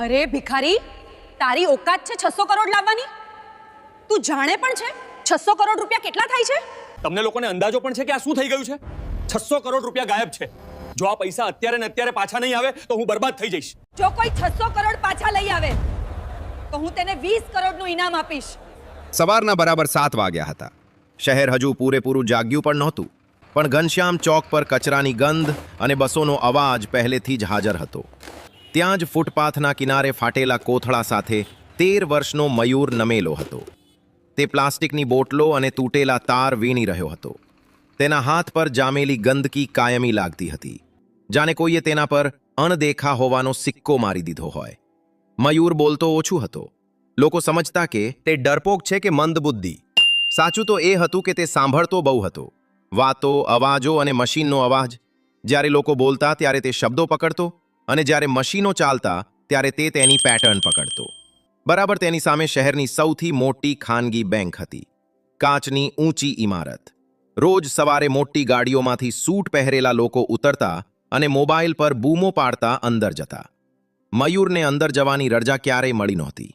અરે ભિખારી, તારી ઓકાત છે 600 કરોડ લાવવાની? તું જાણે પણ છે 600 કરોડ રૂપિયા કેટલા થાય છે? તમને લોકોને અંદાજો પણ છે કે આ શું થઈ ગયું છે? 600 કરોડ રૂપિયા ગાયબ છે. જો આ પૈસા અત્યારે ને અત્યારે પાછા નહીં આવે તો હું બરબાદ થઈ જઈશ. જો કોઈ 600 કરોડ પાછા લઈ આવે તો હું તેને 20 કરોડનું ઇનામ આપીશ. સવારના બરાબર 7 વાગ્યા હતા. શહેર હજુ પૂરેપૂરું જાગ્યું પણ નહોતું, પણ ઘનશ્યામ ચોક પર કચરાની ગંધ અને બસોનો અવાજ પહેલેથી જ હાજર હતો. ત્યાં જ ફૂટપાથના કિનારે ફાટેલા કોથળા સાથે 13 વર્ષનો મયુર નમેલો હતો. તે પ્લાસ્ટિકની બોટલો અને તૂટેલા તાર વીણી રહ્યો હતો. તેના હાથ પર જામેલી ગંદકી કાયમી લાગતી હતી, જાણે કોઈએ તેના પર અણદેખા હોવાનો સિક્કો મારી દીધો હોય. મયુર બોલતો ઓછું હતો. લોકો સમજતા કે તે ડરપોક છે કે મંદબુદ્ધિ. સાચું તો એ હતું કે તે સાંભળતો બહુ હતો. વાતો, અવાજો અને મશીનનો અવાજ. જ્યારે લોકો બોલતા ત્યારે તે શબ્દો પકડતો, અને જ્યારે મશીનો ચાલતા ત્યારે તે તેની પેટર્ન પકડતો. બરાબર તેની સામે શહેરની સૌથી મોટી ખાનગી બેંક હતી. કાચની ઊંચી ઇમારત. રોજ સવારે મોટી ગાડીઓમાંથી સૂટ પહેરેલા લોકો ઉતરતા અને મોબાઈલ પર બૂમો પાડતા અંદર જતા. મયુરને અંદર જવાની રજા ક્યારેય મળી નહોતી.